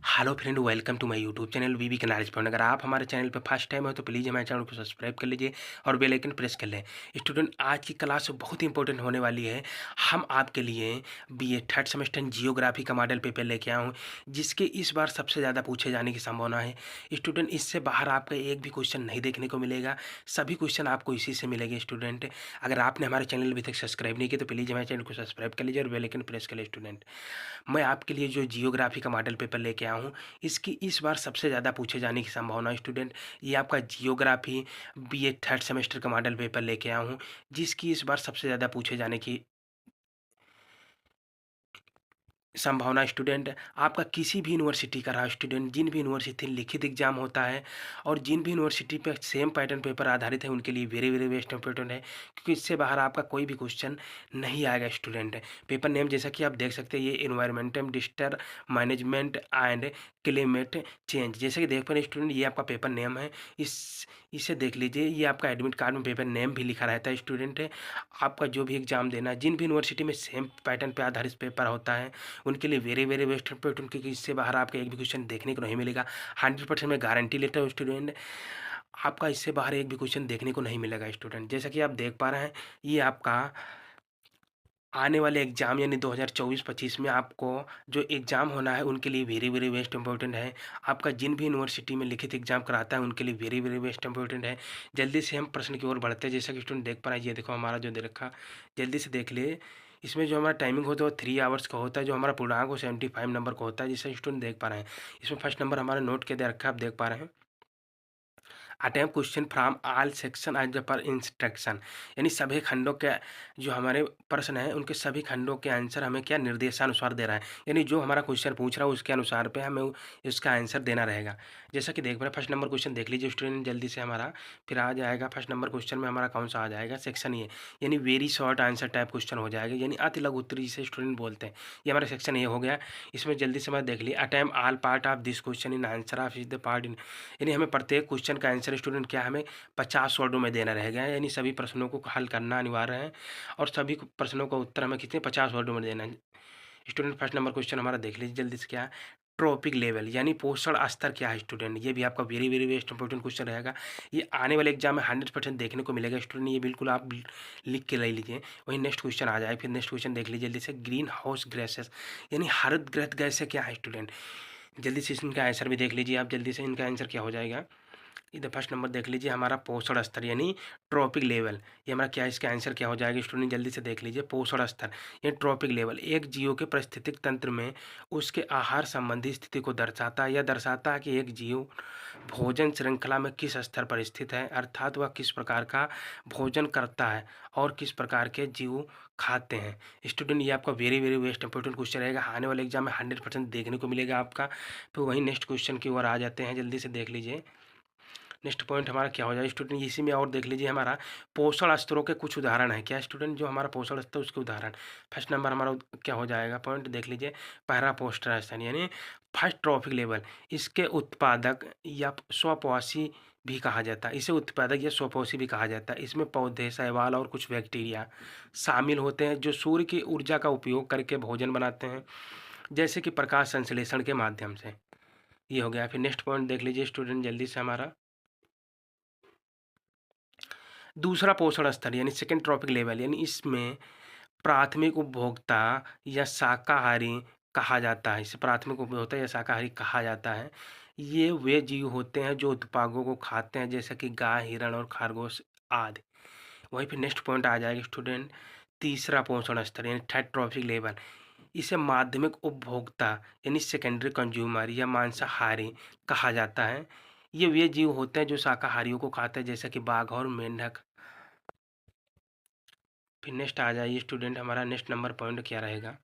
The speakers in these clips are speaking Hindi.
Hello friend, welcome to my YouTube channel V V के नॉलेज पॉइंट। अगर आप हमारे चैनल पर फर्स्ट टाइम हो तो प्लीज़ हमारे चैनल को सब्सक्राइब कर लीजिए और बेल आइकन प्रेस कर लें। स्टूडेंट, आज की क्लास बहुत इंपॉर्टेंट होने वाली है। हम आपके लिए बीए थर्ड सेमेस्टर जियोग्राफी का मॉडल पेपर लेके आया हूँ, जिसके इस बार सबसे ज़्यादा पूछे जाने की संभावना है। स्टूडेंट, इससे बाहर आपका एक भी क्वेश्चन नहीं देखने को मिलेगा, सभी क्वेश्चन आपको इसी से मिलेंगे। स्टूडेंट, अगर आपने हमारे चैनल अभी तक सब्सक्राइब नहीं किया तो प्लीज़ हमारे चैनल को सब्सक्राइब कर लीजिए और बेल आइकन प्रेस कर लें। स्टूडेंट, मैं आपके लिए जो जियोग्राफी का मॉडल पेपर लेके आया हूँ, इसकी इस बार सबसे ज़्यादा पूछे जाने की संभावना है। स्टूडेंट, ये आपका जियोग्राफी बीए थर्ड सेमेस्टर का मॉडल पेपर लेके आया हूँ, जिसकी इस बार सबसे ज़्यादा पूछे जाने की संभावना। स्टूडेंट, आपका किसी भी यूनिवर्सिटी का रहा स्टूडेंट, जिन भी यूनिवर्सिटी लिखित एग्जाम होता है और जिन भी यूनिवर्सिटी पे सेम पैटर्न पेपर आधारित है, उनके लिए वेरी वेरी बेस्ट इंपॉर्टेंट है, क्योंकि इससे बाहर आपका कोई भी क्वेश्चन नहीं आएगा। स्टूडेंट, पेपर नेम जैसा कि आप देख सकते हैं, ये environmental disaster management and climate change, जैसे कि देख पा रहे हैं स्टूडेंट, ये आपका पेपर नेम है। इसे देख लीजिए, ये आपका एडमिट कार्ड में पेपर नेम भी लिखा रहता है। स्टूडेंट, आपका जो भी एग्जाम देना है, जिन भी यूनिवर्सिटी में सेम पैटर्न पे आधारित पेपर होता है, उनके लिए वेरी वेरी बेस्ट इंपॉर्टेंट, क्योंकि इससे बाहर आपका एक भी क्वेश्चन देखने को नहीं मिलेगा। 100% मैं गारंटी लेता हूँ स्टूडेंट, आपका इससे बाहर एक भी क्वेश्चन देखने को नहीं मिलेगा। स्टूडेंट, जैसा कि आप देख पा रहे हैं, ये आपका आने वाले एग्जाम यानी 2024-25 में आपको जो एग्ज़ाम होना है, उनके लिए वेरी वेरी बेस्ट इंपॉर्टेंट है। आपका जिन भी यूनिवर्सिटी में लिखित एग्जाम कराता है, उनके लिए वेरी वेरी बेस्ट इंपॉर्टेंट है। जल्दी से हम प्रश्न की ओर बढ़ते हैं। जैसा कि स्टूडेंट देख पा रहे हैं, ये देखो हमारा जो दे रखा, जल्दी से देख लिए। इसमें जो हमारा टाइमिंग होता है वो 3 आवर्स का होता है। जो हमारा पूर्णांक वो 75 नंबर का होता है, जैसे स्टूडेंट देख पा रहे हैं। इसमें फर्स्ट नंबर हमारा नोट के दे रखा है, आप देख पा रहे हैं। Attempt question from all section as per instruction, यानी सभी खंडों के जो हमारे प्रश्न हैं, उनके सभी खंडों के आंसर हमें क्या निर्देशानुसार दे रहा है, यानी जो हमारा क्वेश्चन पूछ रहा है उसके अनुसार पे हमें इसका आंसर देना रहेगा। जैसा कि देख रहे हैं, फर्स्ट नंबर क्वेश्चन देख लीजिए स्टूडेंट जल्दी से हमारा, फिर आ जाएगा फर्स्ट नंबर क्वेश्चन में हमारा कौन सा आ जाएगा, सेक्शन ये, यानी very short answer type question हो जाएगा, यानी अति लघु उत्तरी जिसे स्टूडेंट बोलते हैं। ये हमारा सेक्शन ये हो गया। इसमें जल्दी से मैं देख ली, attempt all part of this question in answer of is the part in, यानी हमें प्रत्येक क्वेश्चन का आंसर स्टूडेंट क्या हमें 50 वर्डों में देना रहेगा, यानी सभी प्रश्नों को हल करना अनिवार्य है और सभी प्रश्नों का उत्तर हमें कितने 50 वर्डों में देना है। स्टूडेंट, फर्स्ट नंबर क्वेश्चन हमारा देख लीजिए जल्दी से, क्या है ट्रॉपिक लेवल, यानी पोषण स्तर क्या है। स्टूडेंट, ये भी आपका very very best important question रहेगा। ये आने वाले एग्जाम में 100% देखने को मिलेगा। स्टूडेंट, ये बिल्कुल आप लिख के ले लीजिए। वही नेक्स्ट क्वेश्चन आ जाए, फिर नेक्स्ट क्वेश्चन देख लीजिए जल्दी से, ग्रीन हाउस गैसेस, यानी हरित गृह गैसें क्या है। स्टूडेंट, जल्दी से इनका आंसर भी देख लीजिए आप, जल्दी से इनका आंसर क्या हो जाएगा। इधर फर्स्ट नंबर देख लीजिए हमारा पोषण स्तर, यानी ट्रॉपिक लेवल, ये हमारा क्या है, इसका आंसर क्या हो जाएगा। स्टूडेंट, जल्दी से देख लीजिए, पोषण स्तर ये ट्रॉपिक लेवल एक जीव के पारिस्थितिक तंत्र में उसके आहार संबंधी स्थिति को दर्शाता है। यह दर्शाता है कि एक जीव भोजन श्रृंखला में किस स्तर पर स्थित है, अर्थात वह किस प्रकार का भोजन करता है और किस प्रकार के जीव खाते हैं। स्टूडेंट, ये आपका very very best important question रहेगा, आने वाले एग्जाम में 100% देखने को मिलेगा आपका। तो वही नेक्स्ट क्वेश्चन की ओर आ जाते हैं, जल्दी से देख लीजिए। नेक्स्ट पॉइंट हमारा क्या हो जाए स्टूडेंट, इसी में और देख लीजिए, हमारा पोषण स्तरों के कुछ उदाहरण है क्या। स्टूडेंट, जो हमारा पोषण स्तर उसके उदाहरण, फर्स्ट नंबर हमारा क्या हो जाएगा पॉइंट देख लीजिए, पहला पोषण स्तर यानी फर्स्ट ट्रॉफिक लेवल, इसके उत्पादक या स्वपोषी भी कहा जाता है, इसे उत्पादक या स्वपोषी भी कहा जाता है। इसमें पौधे, शैवाल और कुछ बैक्टीरिया शामिल होते हैं जो सूर्य की ऊर्जा का उपयोग करके भोजन बनाते हैं, जैसे कि प्रकाश संश्लेषण के माध्यम से। ये हो गया। फिर नेक्स्ट पॉइंट देख लीजिए स्टूडेंट जल्दी से, हमारा दूसरा पोषण स्तर यानी सेकंड ट्रॉपिक लेवल, यानी इसमें प्राथमिक उपभोक्ता या शाकाहारी कहा जाता है, इसे प्राथमिक उपभोक्ता या शाकाहारी कहा जाता है। ये वे जीव होते हैं जो उत्पादों को खाते हैं, जैसे कि गाय, हिरण और खरगोश आदि। वहीं फिर नेक्स्ट पॉइंट आ जाएगा स्टूडेंट, तीसरा पोषण स्तर यानी थर्ड ट्रॉपिक लेवल, इसे माध्यमिक उपभोक्ता यानी सेकेंडरी कंज्यूमर या मांसाहारी कहा जाता है। ये वे जीव होते हैं जो शाकाहारियों को खाते हैं, जैसे कि बाघ और मेंढक। फिर नेक्स्ट आ जाइए स्टूडेंट, हमारा नेक्स्ट नंबर पॉइंट क्या रहेगा,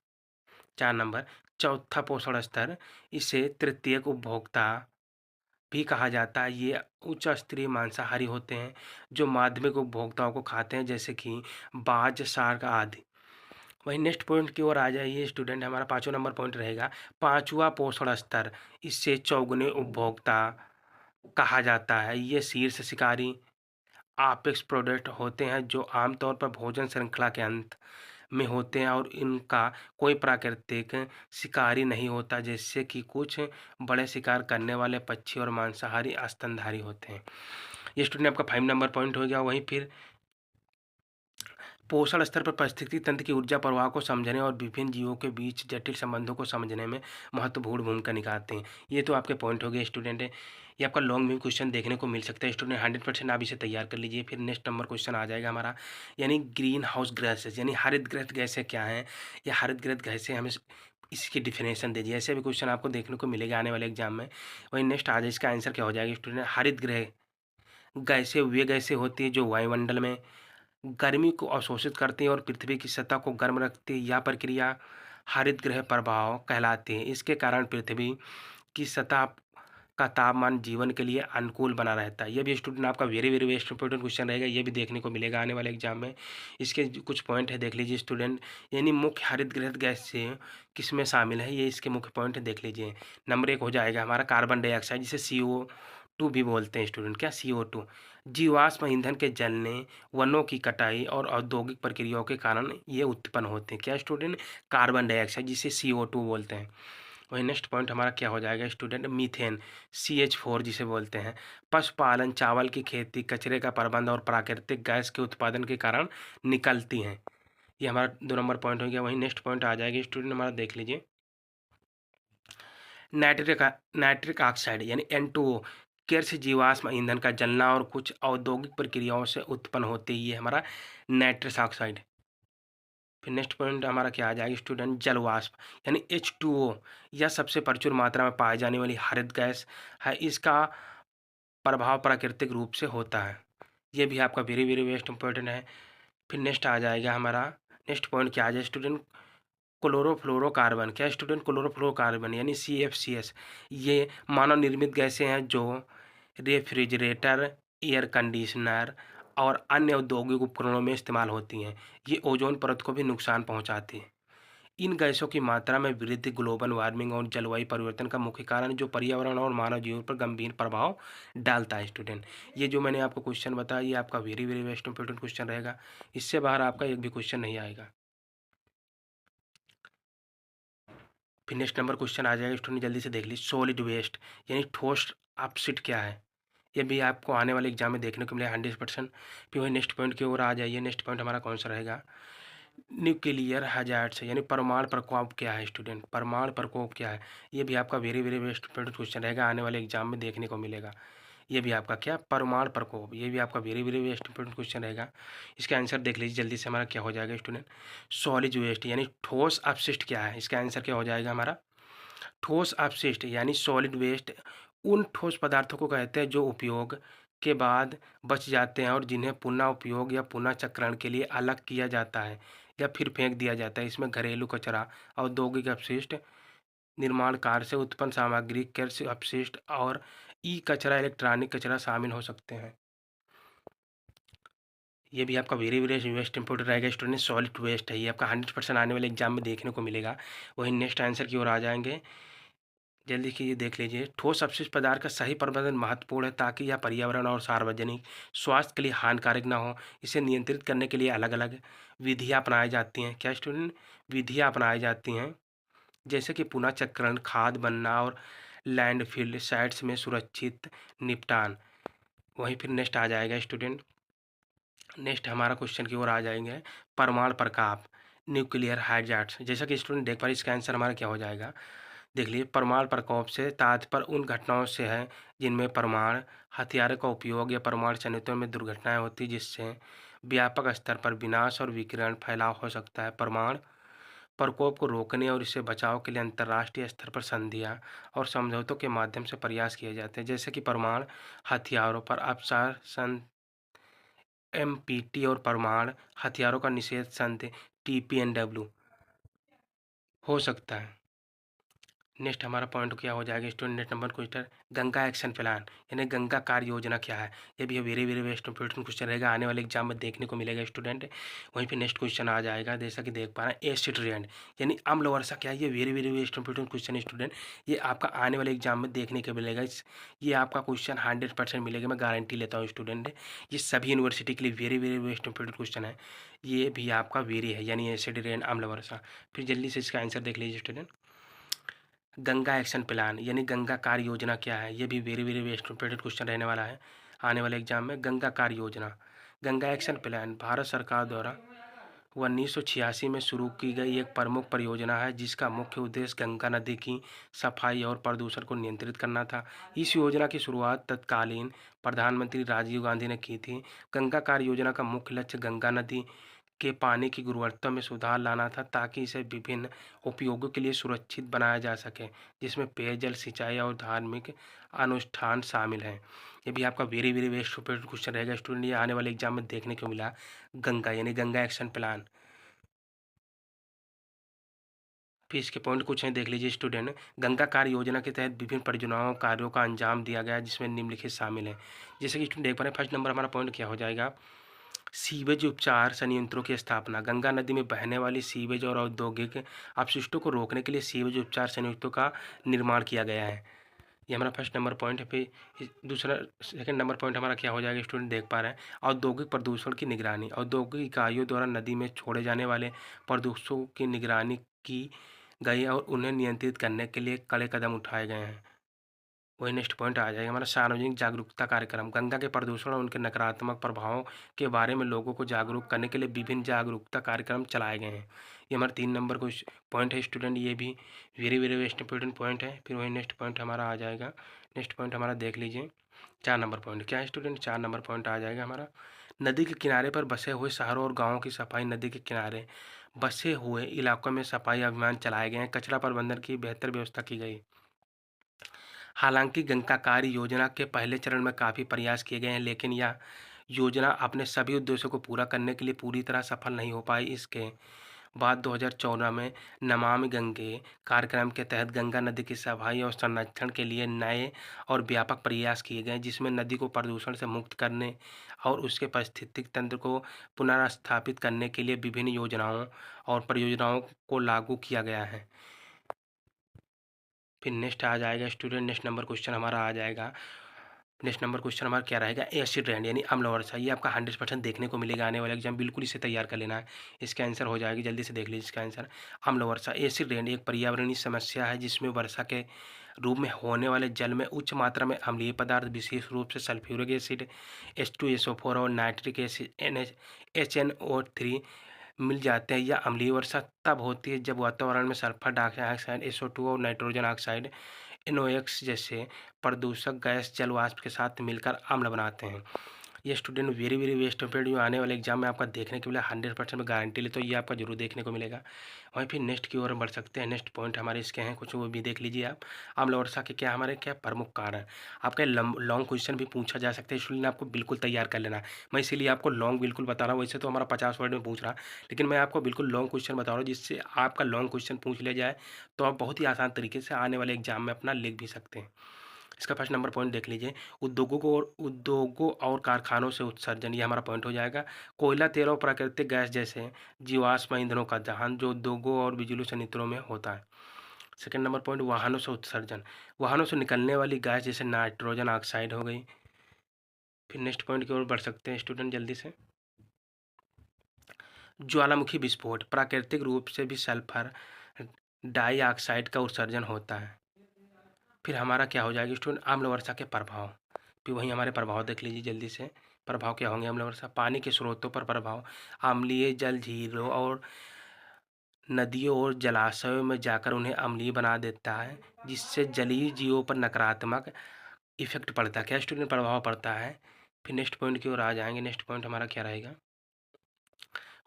4 नंबर, चौथा पोषण स्तर, इसे तृतीयक उपभोक्ता भी कहा जाता है। ये उच्च स्तरीय मांसाहारी होते हैं जो माध्यमिक उपभोक्ताओं को खाते हैं, जैसे कि बाज, शार्क आदि। वहीं नेक्स्ट पॉइंट की ओर आ जाइए स्टूडेंट, हमारा 5वां नंबर पॉइंट रहेगा, पांचवा पोषण स्तर, इससे चौगुने उपभोक्ता कहा जाता है। ये शीर्ष शिकारी अपेक्स प्रोडक्ट होते हैं जो आमतौर पर भोजन श्रृंखला के अंत में होते हैं और इनका कोई प्राकृतिक शिकारी नहीं होता, जैसे कि कुछ बड़े शिकार करने वाले पक्षी और मांसाहारी स्तनधारी होते हैं। ये स्टूडेंट आपका 5 नंबर पॉइंट हो गया। वहीं फिर पोषण स्तर पर पारिस्थितिकी तंत्र की ऊर्जा प्रवाह को समझने और विभिन्न जीवों के बीच जटिल संबंधों को समझने में महत्वपूर्ण भूमिका निभाते हैं। ये तो आपके पॉइंट हो गए स्टूडेंट। ये आपका लॉन्ग में क्वेश्चन देखने को मिल सकता है स्टूडेंट, 100% आप इसे तैयार कर लीजिए। फिर नेक्स्ट नंबर क्वेश्चन आ जाएगा हमारा, यानी ग्रीन हाउस गैसेज, यानी हरित गृह गैसें क्या हैं, या हरित गृह गैसें हमें इसकी डिफिनेशन दीजिए। ऐसे भी क्वेश्चन आपको देखने को मिलेगा आने वाले एग्जाम में। वही नेक्स्ट आ जाए, इसका आंसर क्या हो जाएगा स्टूडेंट, हरित गृह गैसें वे गैसें होती हैं जो वायुमंडल में गर्मी को अवशोषित करती हैं और पृथ्वी की सतह को गर्म रखती है। यह प्रक्रिया हरित गृह प्रभाव कहलाती है। इसके कारण पृथ्वी की सतह का तापमान जीवन के लिए अनुकूल बना रहता है। ये भी स्टूडेंट आपका very very best important question रहेगा, ये भी देखने को मिलेगा आने वाले एग्जाम में। इसके कुछ पॉइंट है, देख लीजिए स्टूडेंट। यानी मुख्य हरित गृह गैस से किस में शामिल है, ये इसके मुख्य पॉइंट है, देख लीजिए। नंबर 1 हो जाएगा हमारा कार्बन डाइऑक्साइड, जिसे CO2 भी बोलते हैं स्टूडेंट। क्या CO2? जीवाश्म ईंधन के जलने, वनों की कटाई और औद्योगिक प्रक्रियाओं के कारण ये उत्पन्न होते हैं। क्या स्टूडेंट? कार्बन डाइऑक्साइड, जिसे CO2 बोलते हैं। वही नेक्स्ट पॉइंट हमारा क्या हो जाएगा स्टूडेंट, मीथेन, CH4 जिसे बोलते हैं। पशुपालन, चावल की खेती, कचरे का प्रबंध और प्राकृतिक गैस के उत्पादन के कारण निकलती हैं। ये हमारा 2 नंबर पॉइंट हो गया। वही नेक्स्ट पॉइंट आ जाएगा स्टूडेंट हमारा, देख लीजिए। नाइट्रिक नाइट्रिक ऑक्साइड यानी N2O, कृषि जीवाश्म ईंधन का जलना और कुछ औद्योगिक प्रक्रियाओं से उत्पन्न होती है, ये हमारा नाइट्रस ऑक्साइड। फिर नेक्स्ट पॉइंट हमारा क्या आ जाएगा स्टूडेंट, जल वाष्प यानी H2O। यह सबसे प्रचुर मात्रा में पाई जाने वाली हरित गैस है। इसका प्रभाव प्राकृतिक रूप से होता है। ये भी आपका वेरी वेरी वेस्ट इंपॉर्टेंट है। फिर नेक्स्ट आ जाएगा हमारा, नेक्स्ट पॉइंट क्या आ जाए स्टूडेंट, क्लोरोफ्लोरोकार्बन। क्या स्टूडेंट? क्लोरोफ्लोरोकार्बन यानी CFCS। ये मानव निर्मित गैसें हैं जो रेफ्रिजरेटर, एयर कंडीशनर और अन्य औद्योगिक उपकरणों में इस्तेमाल होती हैं। ये ओजोन परत को भी नुकसान पहुंचाती है। इन गैसों की मात्रा में वृद्धि ग्लोबल वार्मिंग और जलवायु परिवर्तन का मुख्य कारण, जो पर्यावरण और मानव जीवन पर गंभीर प्रभाव डालता है स्टूडेंट। ये जो मैंने आपको क्वेश्चन बताया, ये आपका very very best important question रहेगा। इससे बाहर आपका एक भी क्वेश्चन नहीं आएगा। फिर नेक्स्ट नंबर क्वेश्चन आ जाएगा स्टूडेंट, जल्दी से देख लीजिए। सॉलिड वेस्ट यानी ठोस अपशिष्ट क्या है, ये भी आपको आने वाले एग्जाम में देखने को मिलेगा 100%। फिर वही नेक्स्ट पॉइंट की ओर आ जाइए। नेक्स्ट पॉइंट हमारा कौन सा रहेगा, न्यूक्लियर हैजार्ड्स यानी परमाणु प्रकोप क्या है स्टूडेंट, परमाणु प्रकोप क्या है। ये भी आपका very very best important question रहेगा, आने वाले एग्जाम में देखने को मिलेगा। ये भी आपका क्या, परमाणु प्रकोप, ये भी आपका very very best important question रहेगा। इसका आंसर देख लीजिए जल्दी से, हमारा क्या हो जाएगा स्टूडेंट, सॉलिड वेस्ट यानी ठोस अपशिष्ट क्या है। इसका आंसर क्या हो जाएगा हमारा, ठोस अपशिष्ट यानी सॉलिड वेस्ट उन ठोस पदार्थों को कहते हैं जो उपयोग के बाद बच जाते हैं और जिन्हें पुनः उपयोग या पुनः चक्रण के लिए अलग किया जाता है या फिर फेंक दिया जाता है। इसमें घरेलू कचरा, औद्योगिक अपशिष्ट, निर्माण कार्य से उत्पन्न सामग्री, कृषि अपशिष्ट और ई कचरा, इलेक्ट्रॉनिक कचरा शामिल हो सकते हैं। ये भी आपका वेरी वेरी वेस्ट इंपोर्टेंट रहेगा स्टूडेंट, सॉलिड वेस्ट है, ये आपका 100% आने वाले एग्जाम में देखने को मिलेगा। वही नेक्स्ट आंसर की ओर आ जाएंगे, जल्दी कीजिए देख लीजिए। ठोस अपशिष्ट पदार्थ का सही प्रबंधन महत्वपूर्ण है ताकि यह पर्यावरण और सार्वजनिक स्वास्थ्य के लिए हानिकारक ना हो। इसे नियंत्रित करने के लिए अलग अलग विधियाँ अपनाई जाती हैं। क्या स्टूडेंट? विधियाँ अपनाई जाती हैं, जैसे कि पुनः चक्रण, खाद बनना और लैंडफिल साइट्स में सुरक्षित निपटान। वहीं फिर नेक्स्ट आ जाएगा स्टूडेंट, नेक्स्ट हमारा क्वेश्चन की ओर आ जाएंगे, परमाणु प्रकाप, न्यूक्लियर हैजार्ड्स। जैसा कि स्टूडेंट देख पा रहे, इसका आंसर हमारा क्या हो जाएगा, देख लीजिए। परमाणु प्रकोप से तात्पर्य उन घटनाओं से है जिनमें परमाणु हथियारों का उपयोग या परमाणु संयंत्रों में दुर्घटनाएं होती, जिससे व्यापक स्तर पर विनाश और विकिरण फैलाव हो सकता है। परमाणु प्रकोप को रोकने और इससे बचाव के लिए अंतर्राष्ट्रीय स्तर पर संधियां और समझौतों के माध्यम से प्रयास किए जाते हैं, जैसे कि परमाणु हथियारों पर अपसारण MPT और परमाणु हथियारों का निषेध संधि TPNW हो सकता है। नेक्स्ट हमारा पॉइंट क्या हो जाएगा student, next number question, Ganga action plan यानी गंगा कार्य योजना क्या है। ये भी very very best important question रहेगा, आने वाले एग्जाम में देखने को मिलेगा स्टूडेंट। वहीं पे नेक्स्ट क्वेश्चन आ जाएगा, जैसा कि देख पा रहे हैं एसिड रेन यानी अम्ल वर्षा क्या है। ये very very best important question है स्टूडेंट, ये आपका आने वाले एग्जाम में देखने को मिलेगा। ये आपका क्वेश्चन 100% मिलेगा, मैं गारंटी लेता हूँ स्टूडेंट। ये सभी यूनिवर्सिटी के लिए very very best important question है। ये भी आपका वेरी है यानी एसिड रेन अम्ल वर्षा। फिर जल्दी से इसका आंसर देख लीजिए स्टूडेंट, गंगा एक्शन प्लान यानी गंगा कार्य योजना क्या है। ये भी very very best important question रहने वाला है आने वाले एग्जाम में। गंगा कार्य योजना, गंगा एक्शन प्लान भारत सरकार द्वारा 1986 में शुरू की गई एक प्रमुख परियोजना है, जिसका मुख्य उद्देश्य गंगा नदी की सफाई और प्रदूषण को नियंत्रित करना था। इस योजना की शुरुआत तत्कालीन प्रधानमंत्री राजीव गांधी ने की थी। गंगा कार्य योजना का मुख्य लक्ष्य गंगा नदी के पानी की गुणवत्ता में सुधार लाना था, ताकि इसे विभिन्न उपयोगों के लिए सुरक्षित बनाया जा सके, जिसमें पेयजल, सिंचाई और धार्मिक अनुष्ठान शामिल हैं। ये भी आपका वेरी वेरी बेस्ट क्वेश्चन रहेगा स्टूडेंट, ये आने वाले एग्जाम में देखने को मिला। गंगा यानी गंगा एक्शन प्लान। फिर इसके पॉइंट कुछ हैं, देख लीजिए स्टूडेंट। गंगा कार्य योजना के तहत विभिन्न परियोजनाओं कार्यों का अंजाम दिया गया है, जिसमें निम्नलिखित शामिल हैं। जैसे कि स्टूडेंट देख पा रहे हैं, फर्स्ट नंबर हमारा पॉइंट क्या हो जाएगा, सीवेज उपचार संयंत्रों की स्थापना। गंगा नदी में बहने वाली सीवेज और औद्योगिक अपशिष्टों को रोकने के लिए सीवेज उपचार संयंत्रों का निर्माण किया गया है। ये हमारा फर्स्ट नंबर पॉइंट है। फिर दूसरा सेकंड नंबर पॉइंट हमारा क्या हो जाएगा स्टूडेंट, देख पा रहे हैं, औद्योगिक प्रदूषण की निगरानी। औद्योगिक इकाइयों द्वारा नदी में छोड़े जाने वाले प्रदूषकों की निगरानी की गई और उन्हें नियंत्रित करने के लिए कड़े कदम उठाए गए हैं। वही नेक्स्ट पॉइंट आ जाएगा हमारा, सार्वजनिक जागरूकता कार्यक्रम। गंगा के प्रदूषण और उनके नकारात्मक प्रभावों के बारे में लोगों को जागरूक करने के लिए विभिन्न जागरूकता कार्यक्रम चलाए गए हैं। ये हमारा 3 नंबर को पॉइंट है स्टूडेंट, ये भी very very best important point है। फिर वही नेक्स्ट पॉइंट हमारा आ जाएगा, नेक्स्ट पॉइंट हमारा देख लीजिए 4 नंबर पॉइंट क्या है स्टूडेंट, 4 नंबर पॉइंट आ जाएगा हमारा, नदी के किनारे पर बसे हुए शहरों और गाँवों की सफाई। नदी के किनारे बसे हुए इलाकों में सफाई अभियान चलाए गए हैं, कचरा प्रबंधन की बेहतर व्यवस्था की गई। हालांकि गंगा कार्य योजना के पहले चरण में काफ़ी प्रयास किए गए हैं, लेकिन यह योजना अपने सभी उद्देश्यों को पूरा करने के लिए पूरी तरह सफल नहीं हो पाई। इसके बाद 2014 में नमामि गंगे कार्यक्रम के तहत गंगा नदी की सफाई और संरक्षण के लिए नए और व्यापक प्रयास किए गए, जिसमें नदी को प्रदूषण से मुक्त करने और उसके पारिस्थितिक तंत्र को पुनर्स्थापित करने के लिए विभिन्न योजनाओं और परियोजनाओं को लागू किया गया है। फिर नेक्स्ट आ जाएगा स्टूडेंट, नेक्स्ट नंबर क्वेश्चन हमारा आ जाएगा, नेक्स्ट नंबर क्वेश्चन हमारा क्या रहेगा, एसिड रेन यानी अम्ल वर्षा। ये आपका 100% देखने को मिलेगा आने वाले एग्जाम, बिल्कुल इसे तैयार कर लेना है। इसका आंसर हो जाएगी, जल्दी से देख लीजिए इसका आंसर, अम्ल वर्षा। एसिड रेन एक पर्यावरणीय समस्या है, जिसमें वर्षा के रूप में होने वाले जल में उच्च मात्रा में अम्लीय पदार्थ, विशेष रूप से सल्फ्यूरिक एसिड H2SO4 और नाइट्रिक एसिड HNO3 मिल जाते हैं। यह अम्लीय वर्षा तब होती है जब वातावरण में सल्फर डाइऑक्साइड SO2 और नाइट्रोजन ऑक्साइड NOx जैसे प्रदूषक गैस जल वाष्प के साथ मिलकर अम्ल बनाते हैं। ये student very very best of जो आने वाले एग्जाम में आपका देखने के लिए 100% में गारंटी ले, तो ये आपका जरूर देखने को मिलेगा। वहीं फिर नेक्स्ट की ओर बढ़ सकते हैं, नेक्स्ट पॉइंट हमारे इसके हैं कुछ, वो भी देख लीजिए आप। अम्ल वर्षा के क्या हमारे क्या प्रमुख कारण, आपका लॉन्ग क्वेश्चन भी पूछा जा सकता है, इसलिए आपको बिल्कुल तैयार कर लेना है। मैं इसीलिए आपको लॉन्ग बिल्कुल बता रहा हूँ, वैसे तो हमारा 50 वर्ड में पूछ रहा, लेकिन मैं आपको बिल्कुल लॉन्ग क्वेश्चन बता रहा हूँ, जिससे आपका लॉन्ग क्वेश्चन पूछ लिया जाए तो आप बहुत ही आसान तरीके से आने वाले एग्जाम में अपना लिख भी सकते हैं। इसका फर्स्ट नंबर पॉइंट देख लीजिए, उद्योगों और कारखानों से उत्सर्जन, ये हमारा पॉइंट हो जाएगा। कोयला, तेल और प्राकृतिक गैस जैसे जीवाश्म ईंधनों का दहन जो उद्योगों और बिजली संयंत्रों में होता है। सेकंड नंबर पॉइंट, वाहनों से उत्सर्जन, वाहनों से निकलने वाली गैस जैसे नाइट्रोजन ऑक्साइड हो गई। फिर नेक्स्ट पॉइंट की ओर बढ़ सकते हैं स्टूडेंट जल्दी से, ज्वालामुखी विस्फोट, प्राकृतिक रूप से भी सल्फर डाइऑक्साइड का उत्सर्जन होता है। फिर हमारा क्या हो जाएगा स्टूडेंट, अम्ल वर्षा के प्रभाव। फिर वहीं हमारे प्रभाव देख लीजिए जल्दी से, प्रभाव क्या होंगे अम्ल वर्षा, पानी के स्रोतों पर प्रभाव, अम्लीय जल झीलों और नदियों और जलाशयों में जाकर उन्हें अम्लीय बना देता है, जिससे जलीय जीवों पर नकारात्मक इफेक्ट पड़ता है, क्या स्टूडेंट प्रभाव पड़ता है। फिर नेक्स्ट पॉइंट की ओर आ जाएंगे, नेक्स्ट पॉइंट हमारा क्या रहेगा,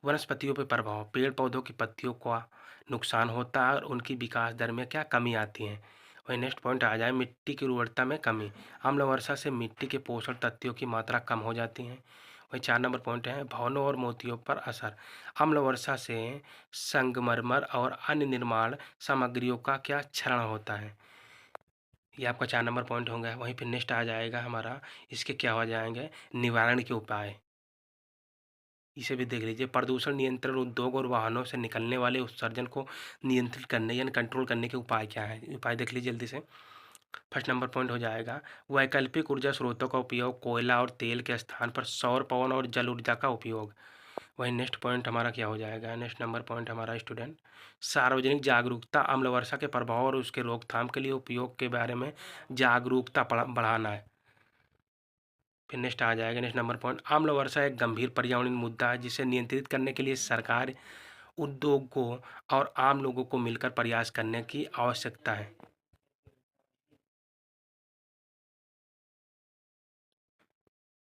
वनस्पतियों पर प्रभाव, पेड़ पौधों की पत्तियों का नुकसान होता है और उनकी विकास दर में क्या कमी आती है। वही नेक्स्ट पॉइंट आ जाए, मिट्टी की उर्वरता में कमी, अम्ल वर्षा से मिट्टी के पोषक तत्वों की मात्रा कम हो जाती है। वही 4 नंबर पॉइंट है, भवनों और मोतियों पर असर। अम्ल वर्षा से संगमरमर और अन्य निर्माण सामग्रियों का क्या क्षरण होता है? ये आपका 4 नंबर पॉइंट होंगे। वहीं फिर नेक्स्ट आ जाएगा हमारा, इसके क्या हो जाएँगे, निवारण के उपाय। इसे भी देख लीजिए, प्रदूषण नियंत्रण उद्योग और वाहनों से निकलने वाले उत्सर्जन को नियंत्रित करने यानी कंट्रोल करने के उपाय क्या हैं? उपाय देख लीजिए जल्दी से। फर्स्ट नंबर पॉइंट हो जाएगा, वैकल्पिक ऊर्जा स्रोतों का उपयोग, कोयला और तेल के स्थान पर सौर, पवन और जल ऊर्जा का उपयोग। वहीं नेक्स्ट पॉइंट हमारा क्या हो जाएगा, नेक्स्ट नंबर पॉइंट हमारा स्टूडेंट, सार्वजनिक जागरूकता, अम्ल वर्षा के प्रभाव और उसके रोकथाम के लिए उपयोग के बारे में जागरूकता बढ़ाना है। फिर नेक्स्ट आ जाएगा, नेक्स्ट नंबर पॉइंट, अम्ल वर्षा एक गंभीर पर्यावरणीय मुद्दा है जिसे नियंत्रित करने के लिए सरकार, उद्योगों और आम लोगों को मिलकर प्रयास करने की आवश्यकता है।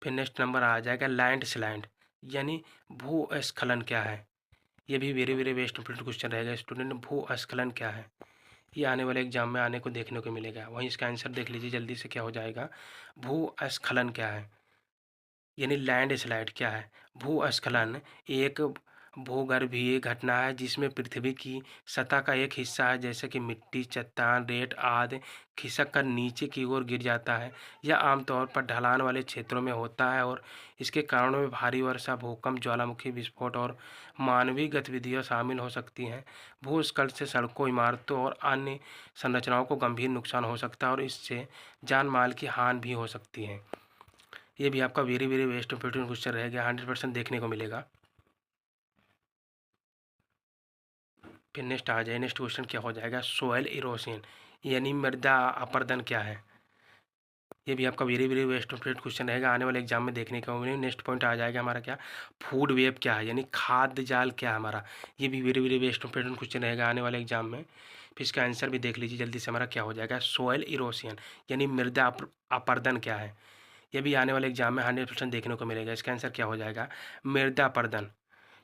फिर नेक्स्ट नंबर आ जाएगा लैंडस्लाइड यानी भूस्खलन क्या है? ये भी very very best important question रहेगा स्टूडेंट। भूस्खलन क्या है? ये आने वाले एग्जाम में आने को देखने को मिलेगा। वहीं इसका आंसर देख लीजिए जल्दी से, क्या हो जाएगा, भूस्खलन क्या है यानी लैंडस्लाइड क्या है? भूस्खलन एक भूगर्भीय घटना है जिसमें पृथ्वी की सतह का एक हिस्सा है, जैसे कि मिट्टी, चट्टान, रेत आदि, खिसक कर नीचे की ओर गिर जाता है। यह आमतौर पर ढलान वाले क्षेत्रों में होता है और इसके कारणों में भारी वर्षा, भूकंप, ज्वालामुखी विस्फोट और मानवीय गतिविधियां शामिल हो सकती हैं। भूस्खलन से सड़कों, इमारतों और अन्य संरचनाओं को गंभीर नुकसान हो सकता है और इससे जान माल की हानि भी हो सकती है। ये भी आपका very very best important question रहेगा, 100% देखने को मिलेगा। फिर नेक्स्ट आ जाए, नेक्स्ट क्वेश्चन क्या हो जाएगा, सोयल इरोशन यानी मृदा अपरदन क्या है? ये भी आपका very very best important question रहेगा, आने वाले एग्जाम में देखने को मिलेगा। नेक्स्ट पॉइंट आ जाएगा हमारा क्या, फूड वेब क्या है यानी खाद्य जाल क्या है हमारा? ये भी very very best important question रहेगा आने वाले एग्जाम में। फिर इसका आंसर भी देख लीजिए जल्दी से, हमारा क्या हो जाएगा, सोयल इरोशन यानी मृदा अपरदन क्या है? ये भी आने वाले एग्जाम में 100% देखने को मिलेगा। इसका आंसर क्या हो जाएगा, मृदा अपरदन।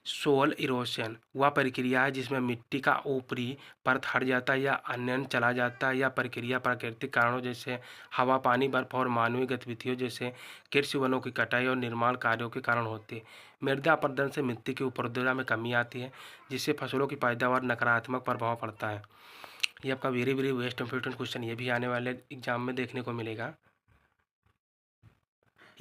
सोल इरोशन वह प्रक्रिया है जिसमें मिट्टी का ऊपरी परत हट जाता है या अनयन चला जाता है। यह प्रक्रिया प्राकृतिक कारणों जैसे हवा, पानी, बर्फ और मानवीय गतिविधियों जैसे कृषि, वनों की कटाई और निर्माण कार्यों के कारण होती है। मृदा अपरदन से मिट्टी की उपरदरा में कमी आती है जिससे फसलों की पैदावार नकारात्मक प्रभाव पड़ता है। ये आपका very very best important question, ये भी आने वाले एग्जाम में देखने को मिलेगा।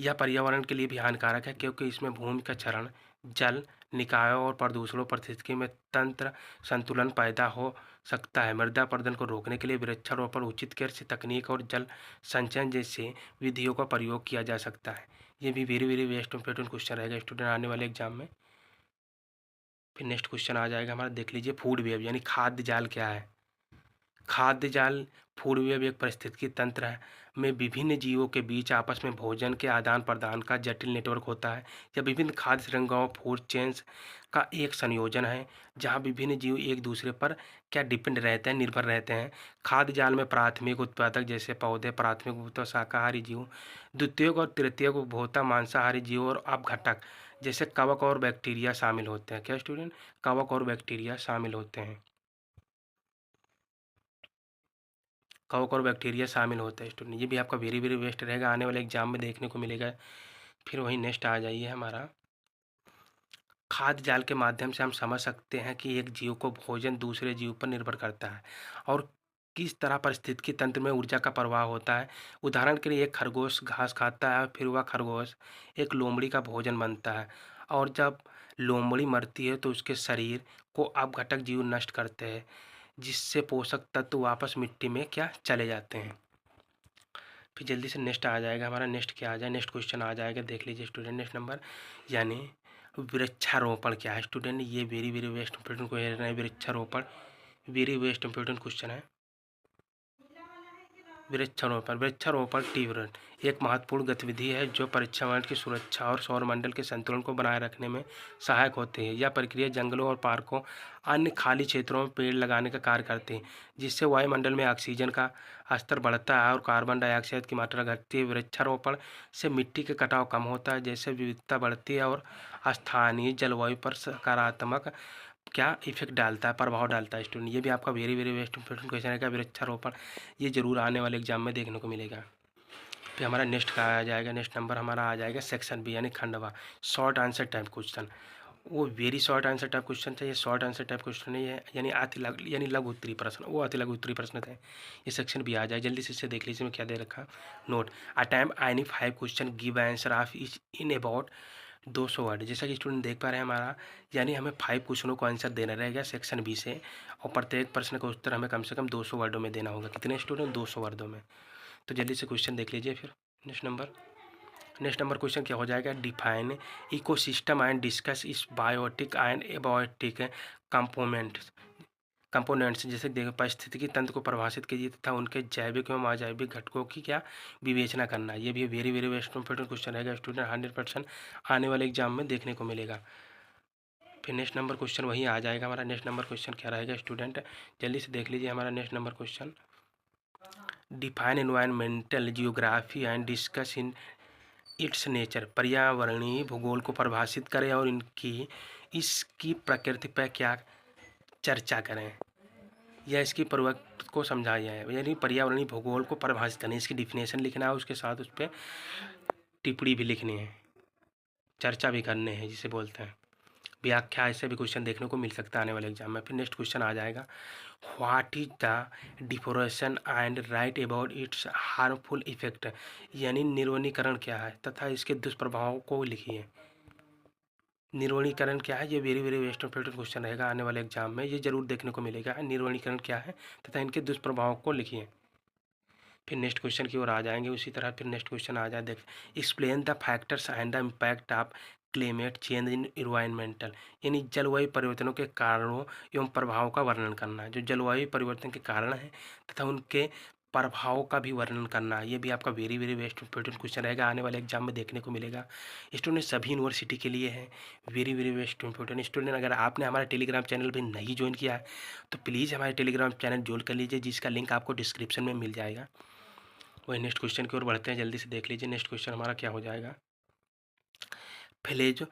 यह पर्यावरण के लिए भी हानिकारक है क्योंकि इसमें भूमि का क्षरण, जल निकायों और प्रदूषणों पारिस्थितिकी में तंत्र संतुलन पैदा हो सकता है। मृदा अपरदन को रोकने के लिए वृक्षारोपण, उचित कृषि तकनीक और जल संचयन जैसे विधियों का प्रयोग किया जा सकता है। ये भी very very best important question रहेगा स्टूडेंट आने वाले एग्जाम में। फिर नेक्स्ट क्वेश्चन आ जाएगा हमारा, देख लीजिए, फूड वेब यानी खाद्य जाल क्या है? खाद्य जाल फूड वेब एक पारिस्थितिकी तंत्र है में विभिन्न जीवों के बीच आपस में भोजन के आदान प्रदान का जटिल नेटवर्क होता है। यह विभिन्न खाद्य श्रृंखलाओं, फूड चेन्स का एक संयोजन है जहां विभिन्न जीव एक दूसरे पर क्या डिपेंड रहते हैं, निर्भर रहते हैं। खाद्य जाल में प्राथमिक उत्पादक जैसे पौधे, प्राथमिक उपभोक्ता शाकाहारी जीव, द्वितीयक और तृतीयक उपभोक्ता मांसाहारी जीव और अपघटक जैसे कवक और बैक्टीरिया शामिल होते हैं। क्या स्टूडेंट, कवक और बैक्टीरिया शामिल होते हैं। कवक और बैक्टीरिया शामिल होते हैं स्टूडेंट। ये भी आपका वेरी वेरी बेस्ट रहेगा, आने वाले एग्जाम में देखने को मिलेगा। फिर वही नेक्स्ट आ जाइए हमारा, खाद्य जाल के माध्यम से हम समझ सकते हैं कि एक जीव को भोजन दूसरे जीव पर निर्भर करता है और किस तरह पारिस्थितिकी तंत्र में ऊर्जा का प्रवाह होता है। उदाहरण के लिए एक खरगोश घास खाता है, फिर वह खरगोश एक लोमड़ी का भोजन बनता है और जब लोमड़ी मरती है तो उसके शरीर को अपघटक जीव नष्ट करते हैं जिससे पोषक तत्व वापस मिट्टी में क्या चले जाते हैं। फिर जल्दी से नेक्स्ट आ जाएगा हमारा, नेक्स्ट क्या आ जाए, नेक्स्ट क्वेश्चन आ जाएगा, देख लीजिए स्टूडेंट। नेक्स्ट नंबर यानी वृक्षारोपण क्या है स्टूडेंट? ये very very best important question है। वृक्षारोपण वेरी वेस्ट इंपॉर्टेंट क्वेश्चन है। वृक्षारोपण, वृक्षारोपण तीव्र एक महत्वपूर्ण गतिविधि है जो पर्यावरण की सुरक्षा और सौरमंडल के संतुलन को बनाए रखने में सहायक होती है। यह प्रक्रिया जंगलों और पार्कों, अन्य खाली क्षेत्रों में पेड़ लगाने का कार्य करती है जिससे वायुमंडल में ऑक्सीजन का स्तर बढ़ता है और कार्बन डाइऑक्साइड की मात्रा घटती है। वृक्षारोपण से मिट्टी का कटाव कम होता है, जैसे विविधता बढ़ती है और स्थानीय जलवायु पर सकारात्मक क्या इफेक्ट डालता है, प्रभाव डालता है स्टूडेंट। ये भी आपका very very best important question है। वृक्षारोपण ये जरूर आने वाले एग्जाम में देखने को मिलेगा। फिर हमारा नेक्स्ट का आ जाएगा, नेक्स्ट नंबर हमारा आ जाएगा सेक्शन बी यानी खंडवा, शॉर्ट आंसर टाइप क्वेश्चन। वो very short answer type question थे, ये शॉर्ट आंसर टाइप क्वेश्चन नहीं है, यानी यानी लघु उत्तरीय प्रश्न, वो अति लघु उत्तरीय प्रश्न थे। ये सेक्शन भी आ जाए, जल्दी से इसे देख लीजिए मैं क्या दे रखा। Note attempt any 5 question, give answer of each in about 200 word. जैसा कि स्टूडेंट देख पा रहे हैं हमारा, यानी हमें 5 क्वेश्चनों को आंसर देना रहेगा सेक्शन बी से, और प्रत्येक प्रश्न का उत्तर हमें कम से कम 200 वर्डों में देना होगा। कितने स्टूडेंट? 200 वर्डों में। तो जल्दी से क्वेश्चन देख लीजिए फिर। नेक्स्ट नंबर क्वेश्चन क्या हो जाएगा? डिफाइन इकोसिस्टम एंड डिस्कस इस बायोटिक एंड एबायोटिक कंपोनेंट्स। जैसे देखो, पारिस्थितिकी तंत्र को परिभाषित कीजिए तथा उनके जैविक एवं अजैविक घटकों की क्या विवेचना करना। ये भी very very best important question रहेगा स्टूडेंट, 100% आने वाले एग्जाम में देखने को मिलेगा। फिर नेक्स्ट नंबर क्वेश्चन वही आ जाएगा हमारा। नेक्स्ट नंबर क्वेश्चन क्या रहेगा स्टूडेंट? जल्दी से देख लीजिए हमारा next number question. Define environmental geography and discuss in its nature. पर्यावरणीय भूगोल को परिभाषित करें और इसकी प्रकृति पर क्या चर्चा करें, या इसकी प्रवृत्ति को समझाया है। यानी पर्यावरणीय भूगोल को परिभाषित करनी, इसकी डिफिनेशन लिखना है, उसके साथ उस पर टिप्पणी भी लिखनी है, चर्चा भी करने हैं, जिसे बोलते हैं व्याख्या। ऐसे भी क्वेश्चन देखने को मिल सकता है आने वाले एग्जाम में। फिर नेक्स्ट क्वेश्चन आ जाएगा, what is the deforestation and write about its harmful effect. यानी निर्वनीकरण क्या है तथा इसके दुष्प्रभावों को लिखिए। निर्वनीकरण क्या है? ये very very best important question रहेगा आने वाले एग्जाम में, ये जरूर देखने को मिलेगा। निर्वनीकरण क्या है तथा इनके दुष्प्रभावों को लिखिए। फिर नेक्स्ट क्वेश्चन की ओर आ जाएंगे उसी तरह। फिर नेक्स्ट क्वेश्चन आ जाए, देख explain the factors and the impact of climate change in environmental. यानी जलवायु परिवर्तनों के कारणों एवं प्रभावों का वर्णन करना। जो जलवायु परिवर्तन के कारण हैं तथा उनके प्रभावों का भी वर्णन करना। ये भी आपका very very best important question रहेगा, आने वाले एग्जाम में देखने को मिलेगा। स्टूडेंट सभी यूनिवर्सिटी के लिए है, very very best important. Student अगर आपने हमारा टेलीग्राम चैनल भी नहीं ज्वाइन किया है तो प्लीज़ हमारे टेलीग्राम चैनल ज्वाइन कर लीजिए, जिसका लिंक आपको डिस्क्रिप्शन में मिल जाएगा। वही नेक्स्ट क्वेश्चन की ओर बढ़ते हैं, जल्दी से देख लीजिए। नेक्स्ट क्वेश्चन हमारा क्या हो जाएगा? Flash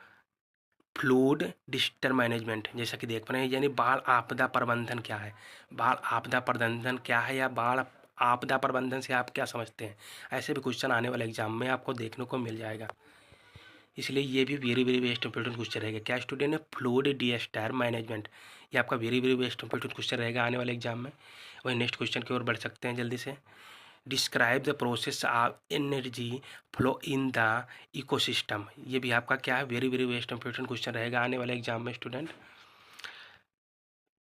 flood disaster management. जैसा कि देख पा रहे हैं, यानी बाढ़ आपदा प्रबंधन क्या है? बाढ़ आपदा प्रबंधन क्या है, या बाढ़ आपदा प्रबंधन से आप क्या समझते हैं? ऐसे भी क्वेश्चन आने वाले एग्जाम में आपको देखने को मिल जाएगा, इसलिए ये भी very very best important question रहेगा। क्या स्टूडेंट है? फ्लूड डिस्टर मैनेजमेंट, ये आपका very very best important question रहेगा आने वाले एग्जाम में। वही नेक्स्ट क्वेश्चन की ओर बढ़ सकते हैं जल्दी से। Describe the process of energy flow in the ecosystem. ये भी आपका क्या है? Very very best important question रहेगा आने वाले एग्जाम में स्टूडेंट।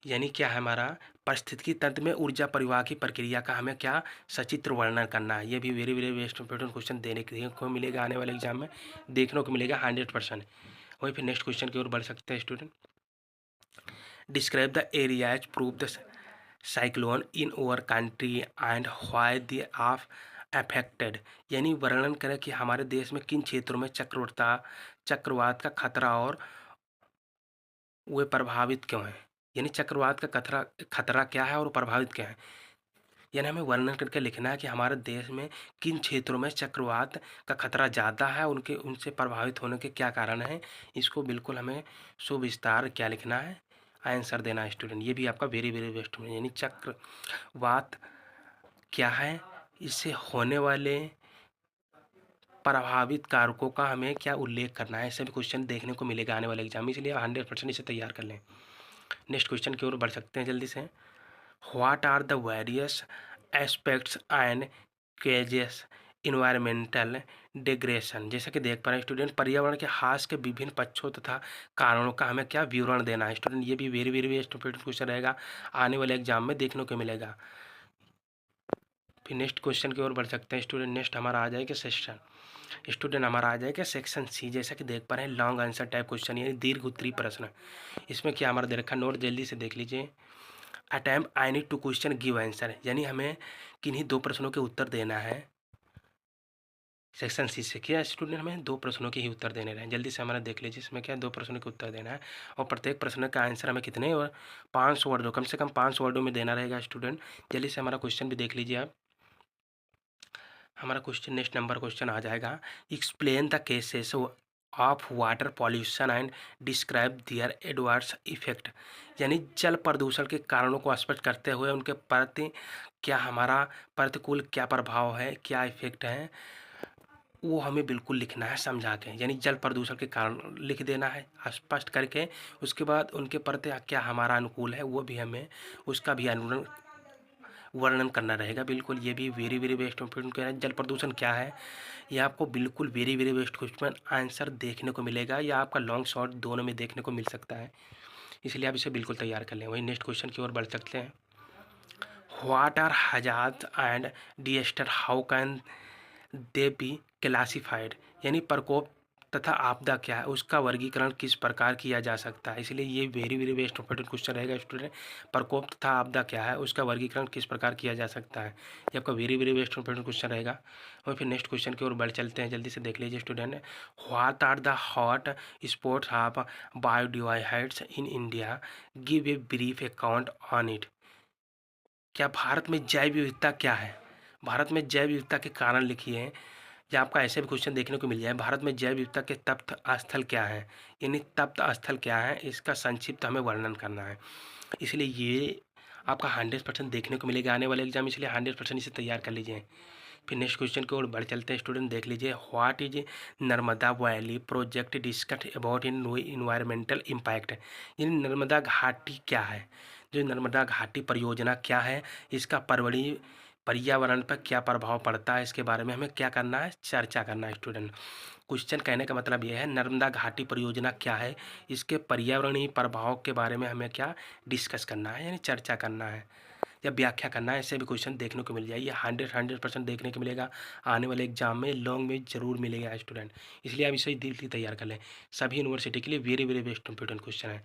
यानी क्या है हमारा? पारिस्थितिकी तंत्र में ऊर्जा परिवाह की प्रक्रिया का हमें क्या सचित्र वर्णन करना है। ये भी very very best important question देने को मिलेगा आने वाले एग्जाम में, देखने को मिलेगा 100%। वही फिर नेक्स्ट क्वेश्चन की ओर बढ़ सकते हैं student. Describe the areas prove the cyclone in over country and why they of affected. यानी वर्णन करें कि हमारे देश में किन क्षेत्रों में चक्रवात का खतरा और वे प्रभावित क्यों हैं। यानी चक्रवात का खतरा क्या है और प्रभावित क्या है। यानी हमें वर्णन करके लिखना है कि हमारे देश में किन क्षेत्रों में चक्रवात का खतरा ज़्यादा है, उनसे प्रभावित होने के क्या कारण हैं। इसको बिल्कुल हमें सुविस्तार क्या लिखना है, आंसर देना है स्टूडेंट। ये भी आपका वेरी वेरी बेस्ट में। यानी चक्रवात क्या है, इससे होने वाले प्रभावित कारकों का हमें क्या उल्लेख करना है। ऐसे भी क्वेश्चन देखने को मिलेगा आने वाले एग्जाम में, इसलिए 100% इसे तैयार कर लें। नेक्स्ट क्वेश्चन की ओर बढ़ सकते हैं जल्दी से। What are the various aspects and causes environmental degradation. जैसा कि देख पा रहे हैं स्टूडेंट, पर्यावरण के हास के विभिन्न पक्षों तथा कारणों का हमें क्या विवरण देना है स्टूडेंट। ये भी वेरी वेरी इंपॉर्टेंट क्वेश्चन रहेगा, आने वाले एग्जाम में देखने को मिलेगा। फिर नेक्स्ट क्वेश्चन की ओर बढ़ सकते हैं स्टूडेंट। नेक्स्ट हमारा आ जाएगा सेक्शन सी। जैसा कि देख पा रहे हैं, लॉन्ग आंसर टाइप क्वेश्चन, यानी दीर्घ उत्तरीय प्रश्न। इसमें क्या हमारा दे रखा नोट, जल्दी से देख लीजिए। Attempt I need to question give answer, यानी हमें किन्हीं 2 प्रश्नों के उत्तर देना है। सेक्शन सी से क्या स्टूडेंट, हमें 2 प्रश्नों के ही उत्तर देने रहे। जल्दी से हमारा देख लीजिए, इसमें क्या 2 प्रश्नों के उत्तर देना है, और प्रत्येक प्रश्न का आंसर हमें कितने और 500 वर्डों, कम से कम 500 वर्डों में देना रहेगा स्टूडेंट। जल्दी से हमारा क्वेश्चन भी देख लीजिए आप। हमारा क्वेश्चन नेक्स्ट नंबर क्वेश्चन आ जाएगा, explain the causes of water pollution and describe their adverse effect. यानी जल प्रदूषण के कारणों को स्पष्ट करते हुए उनके प्रति क्या हमारा प्रतिकूल क्या प्रभाव है, क्या इफेक्ट है, वो हमें बिल्कुल लिखना है समझा के, यानी जल प्रदूषण के कारण लिख देना है स्पष्ट करके। उसके बाद उनके प्रति क्या हमारा अनुकूल है वो भी हमें उसका भी वर्णन करना रहेगा। बिल्कुल ये भी वेरी वेरी बेस्ट क्वेश्चन कह रहे हैं। जल प्रदूषण क्या है, ये आपको बिल्कुल very very best question answer देखने को मिलेगा या आपका लॉन्ग शॉर्ट दोनों में देखने को मिल सकता है, इसलिए आप इसे बिल्कुल तैयार कर लें। वही नेक्स्ट क्वेश्चन की ओर बढ़ सकते हैं। What are hazard and disaster, how can they be classified, यानी प्रकोप तथा आपदा क्या है, उसका वर्गीकरण किस प्रकार किया जा सकता है। इसलिए ये very very best important question रहेगा स्टूडेंट। प्रकोप तथा आपदा क्या है, उसका वर्गीकरण किस प्रकार किया जा सकता है, ये आपका very very best important question रहेगा। और फिर नेक्स्ट क्वेश्चन की ओर बढ़ चलते हैं, जल्दी से देख लीजिए student. What are the hot spots of biodiversity in India, give a brief account on it. क्या भारत में जैव विविधता क्या है, भारत में जैव विविधता के कारण लिखिए। या आपका ऐसे भी क्वेश्चन देखने को मिल जाए, भारत में जैव विविधता के तप्त स्थल क्या है, यानी तप्त स्थल क्या है, इसका संक्षिप्त हमें वर्णन करना है। इसलिए ये आपका 100% देखने को मिलेगा आने वाले एग्जाम, इसलिए 100% इसे तैयार कर लीजिए। फिर नेक्स्ट क्वेश्चन की ओर बढ़ चलते हैं स्टूडेंट, देख लीजिए। What is Narmada valley project discuss about in environmental impact, यानी नर्मदा घाटी क्या है, जो नर्मदा घाटी परियोजना क्या है, इसका पर्यावरण पर क्या प्रभाव पड़ता है, इसके बारे में हमें क्या करना है, चर्चा करना है स्टूडेंट। क्वेश्चन कहने का मतलब यह है नर्मदा घाटी परियोजना क्या है, इसके पर्यावरणीय प्रभाव के बारे में हमें क्या डिस्कस करना है, यानी चर्चा करना है या व्याख्या करना है। ऐसे भी क्वेश्चन देखने को मिल जाए, ये 100% देखने को मिलेगा आने वाले एग्जाम में, लॉन्ग में जरूर मिलेगा स्टूडेंट, इसलिए आप इसे दिल से तैयार कर लें। सभी यूनिवर्सिटी के लिए very very best important question है,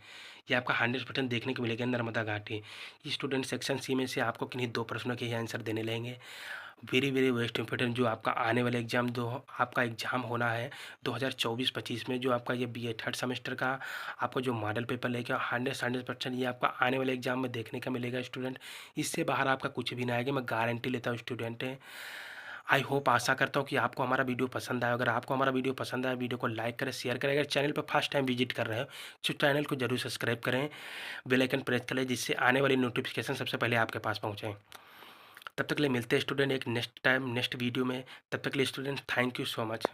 ये आपका 100% देखने को मिलेगा नर्मदा घाटी। स्टूडेंट सेक्शन सी में से आपको किन्हीं 2 प्रश्नों के ही आंसर देने लेंगे। वेरी वेरी बेस्ट इंपॉर्टेंट जो आपका आने वाले एग्जाम दो आपका एग्जाम होना है 2024-25 में, जो आपका ये बीए थर्ड सेमेस्टर का आपको जो मॉडल पेपर लेके 100% ये आपका आने वाले एग्जाम में देखने का मिलेगा स्टूडेंट। इससे बाहर आपका कुछ भी ना आएगा, मैं गारंटी लेता हूँ स्टूडेंट। आई होप, आशा करता हूँ कि आपको हमारा वीडियो पसंद आया। अगर आपको हमारा वीडियो पसंद आया, वीडियो को लाइक करें, शेयर करें। अगर चैनल पर फर्स्ट टाइम विजिट कर रहे हो तो चैनल को जरूर सब्सक्राइब करें, बेल आइकन प्रेस करें, जिससे आने वाली नोटिफिकेशन सबसे पहले आपके पास पहुँचे। तब तक के लिए मिलते हैं स्टूडेंट एक नेक्स्ट टाइम नेक्स्ट वीडियो में। तब तक के लिए student thank you so much.